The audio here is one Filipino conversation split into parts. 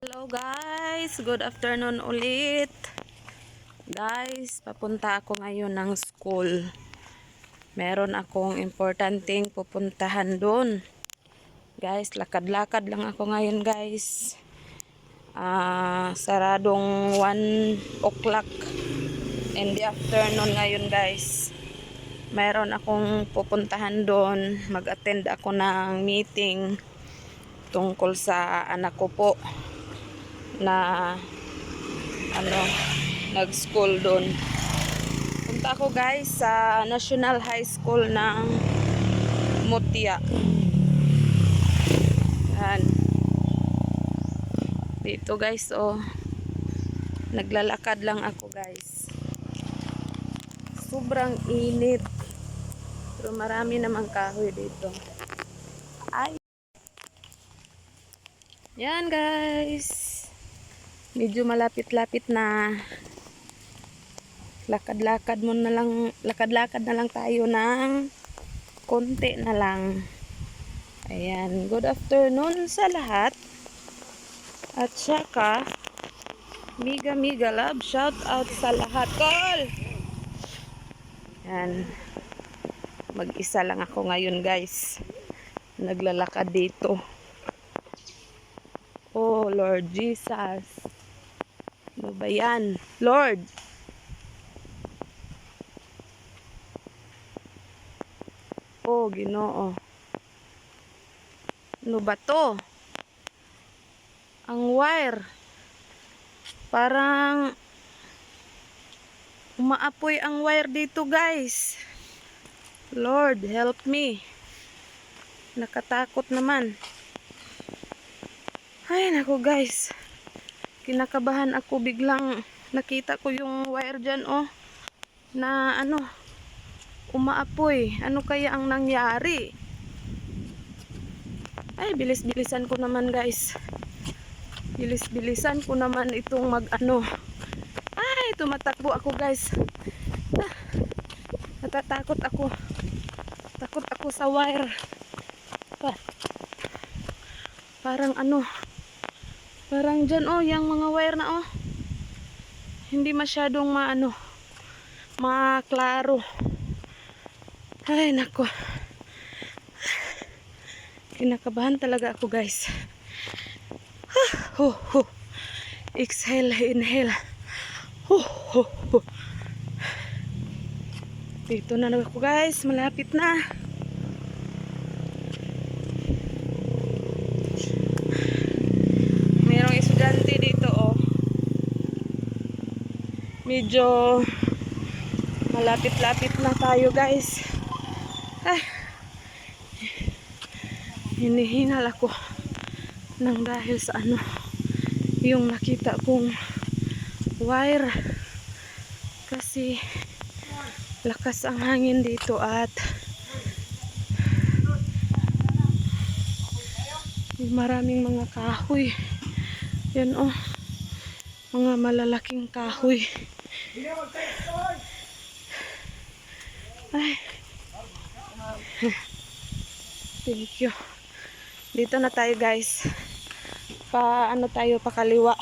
Hello guys, good afternoon ulit. Guys, papunta ako ngayon ng school. Meron akong importanteng pupuntahan doon. Guys, lakad-lakad lang ako ngayon guys. Saradong 1 o'clock in the afternoon ngayon guys. Meron akong pupuntahan doon. Mag-attend ako ng meeting tungkol sa anak ko po na nag-school doon. Punta ako guys sa National High School ng Mutya. Yan. Dito guys, naglalakad lang ako guys. Sobrang init. Pero marami namang kahoy dito. Ay. Yan guys. Medyo malapit-lapit na. Lakad-lakad na lang tayo ng konti na lang. Ayan, good afternoon sa lahat. At saka mega love shout out sa lahat. Call. Ayan. Mag-isa lang ako ngayon, guys. Naglalakad dito. Oh, Lord Jesus. Ano ba yan? Lord. Oh, Ginoo. Ano ba to? Ang wire. Parang umaapoy ang wire dito, guys. Lord, help me. Nakatakot naman. Ay, naku, guys. Kinakabahan ako, biglang nakita ko yung wire dyan, na umaapoy. Ano kaya ang nangyari? Ay, bilis-bilisan ko naman guys. Bilis-bilisan ko naman itong Ay, tumatakbo ako guys. Natatakot ako. Takot ako sa wire. Parang parang dyan yung mga wire na hindi masyadong maklaro. Ay, nako. Kinakabahan talaga ako guys. Exhale, inhale. Dito na ako guys, malapit na. Mayroong estudyante dito Medyo malapit-lapit na tayo guys. Hinihingal ako nang dahil sa yung nakita kong wire, kasi lakas ang hangin dito at maraming mga kahoy. Yan mga malalaking kahoy. Ay. Thank you. Dito na tayo guys. Tayo pakaliwa.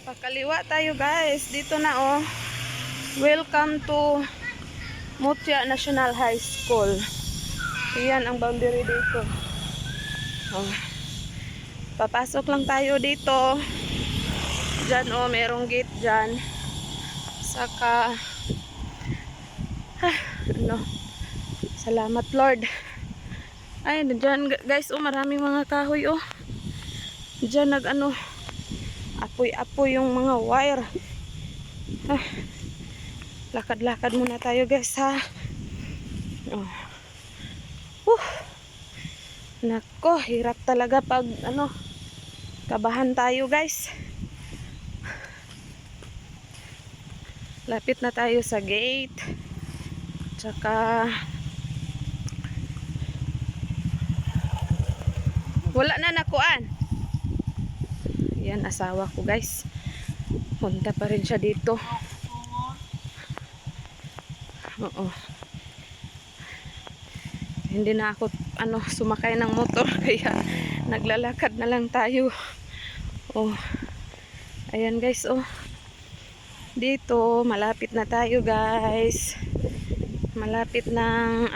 Pakaliwa tayo guys. Dito na Welcome to Mutya National High School. Iyan ang boundary dito. Papasok lang tayo dito. Diyan merong gate diyan. Saka salamat Lord. Ay, diyan guys, maraming mga kahoy Diyan apoy-apoy yung mga wire. Lakad-lakad muna tayo guys ha. Nako, hirap talaga pag kabahan tayo guys. Lapit na tayo sa gate. Tsaka wala na nakuan. Yan, asawa ko guys. Punta pa rin siya dito. Oo. Hindi na ako sumakay ng motor kaya naglalakad na lang tayo. Oh. Ayan guys, oh. Dito malapit na tayo guys. Malapit ng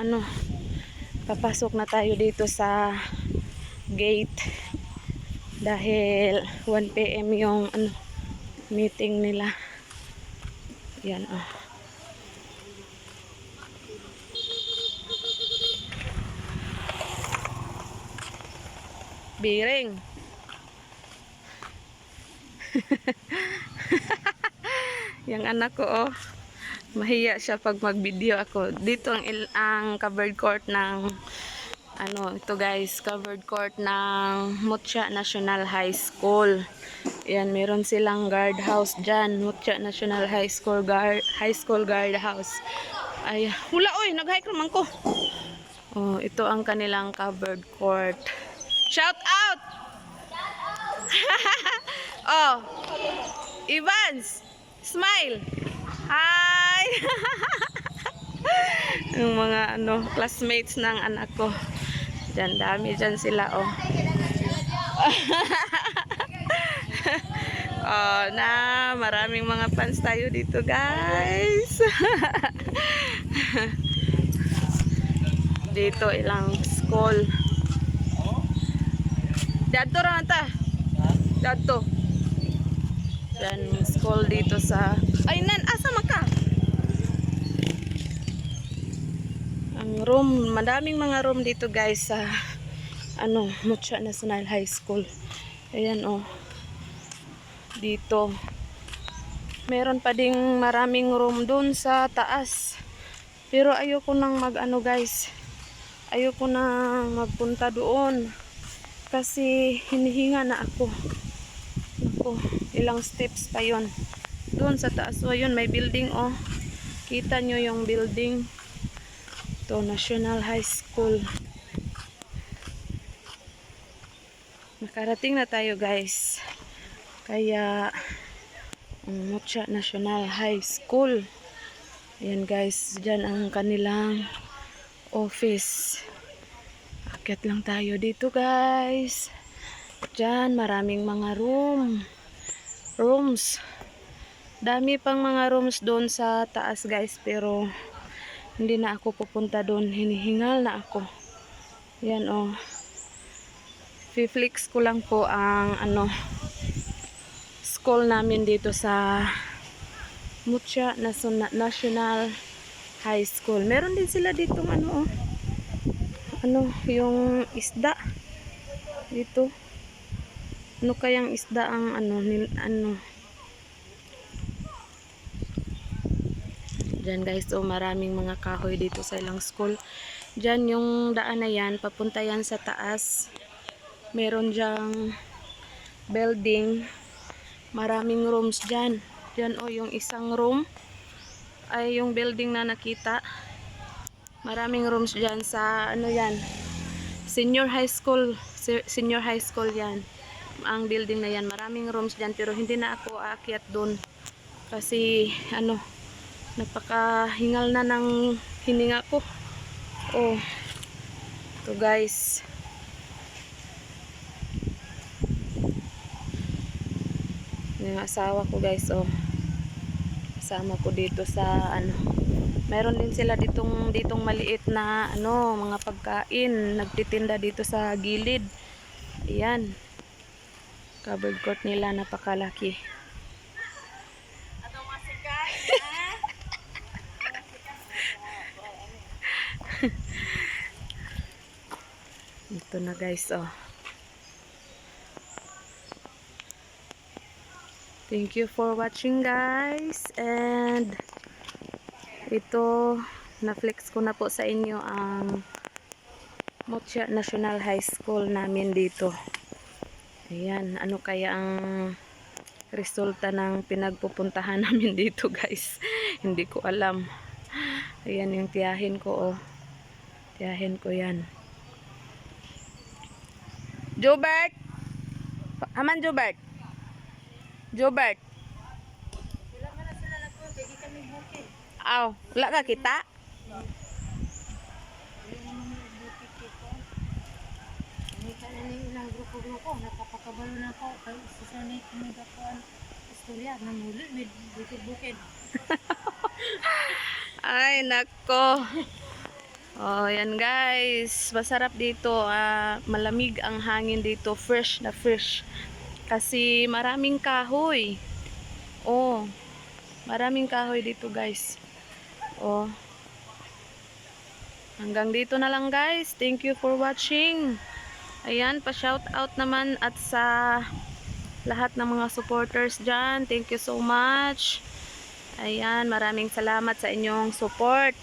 papasok na tayo dito sa gate dahil 1 PM yung meeting nila. Yan, oh. Biring. Yung anak ko, oh, mahiya siya pag mag-video ako. Dito ang covered court ng ito guys, covered court ng Mutya National High School. Yan, meron silang guard house dyan. Mutya National High School guard house. Ay, hula oy, nag-hike naman ko. Oh, ito ang kanilang covered court. Shout out! Oh, Evans, smile. Hi. Yung mga classmates ng anak ko. Diyan, dami dyan sila, oh. Oh, maraming mga fans tayo dito, guys. Dito ilang school. Dadto ra ta. Dadto. Yan, school dito sa asa maka? Ang room, madaming mga room dito guys sa Mutya National High School. Ayan, oh. Dito. Meron pa ding maraming room doon sa taas. Pero ayoko nang guys. Ayoko nang magpunta doon. Kasi hinihinga na ako. Ako, ilang steps pa yon. Doon sa taas, oh, yun, may building, oh. Kita nyo yung building. Ito, National High School. Nakarating na tayo, guys. Kaya, Mutya National High School. Ayan, guys. Diyan ang kanilang office. Akyat lang tayo dito, guys. Diyan, maraming mga rooms. Dami pang mga rooms doon sa taas, guys. Pero, hindi na ako pupunta doon. Hinihingal na ako. Yan, oh. Fiflix ko lang po ang school namin dito sa Mutya National High School. Meron din sila ditong yung isda dito. Ano kayang isda ang Diyan guys, oh, maraming mga kahoy dito sa ilang school. Diyan yung daan na yan, papunta yan sa taas. Meron diyang building. Maraming rooms dyan. Diyan, oh, yung isang room ay yung building na nakita. Maraming rooms dyan sa yan, senior high school yan ang building na yan. Maraming rooms dyan pero hindi na ako aakyat doon kasi napakahingal na ng hininga ko. Oh, ito guys, yung asawa ko guys, oh, kasama ko dito sa meron din sila ditong maliit na mga pagkain, nagtitinda dito sa gilid. Ayan, covered court nila, napakalaki. Ito na guys, oh. Thank you for watching guys, and ito, na-flex ko na po sa inyo ang Mutya National High School namin dito. Ayan, ano kaya ang resulta ng pinagpupuntahan namin dito guys. Hindi ko alam. Ayan yung tiyahin ko, oh. Tiyahin ko yan. Jobert! Aman Jobert! Jobert! Aw, wala ka kita? siguro ko, napapakabalo na ako. Kaya isa sa ni kumida ko ang istorya. Nangulit, may bukid-bukid. Ay, nako. Oh, yan guys. Masarap dito. Malamig ang hangin dito. Fresh na fresh. Kasi maraming kahoy. Oh, maraming kahoy dito guys. Oh. Hanggang dito na lang guys. Thank you for watching. Ayan, pa-shout out naman at sa lahat ng mga supporters dyan. Thank you so much. Ayan, maraming salamat sa inyong support.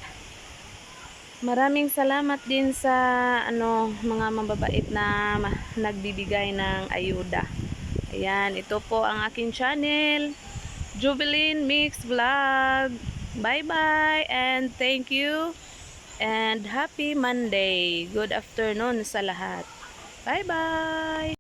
Maraming salamat din sa mga mababait na nagbibigay ng ayuda. Ayan, ito po ang aking channel, Jubilin Mix Vlog. Bye-bye and thank you and happy Monday. Good afternoon sa lahat. Bye-bye!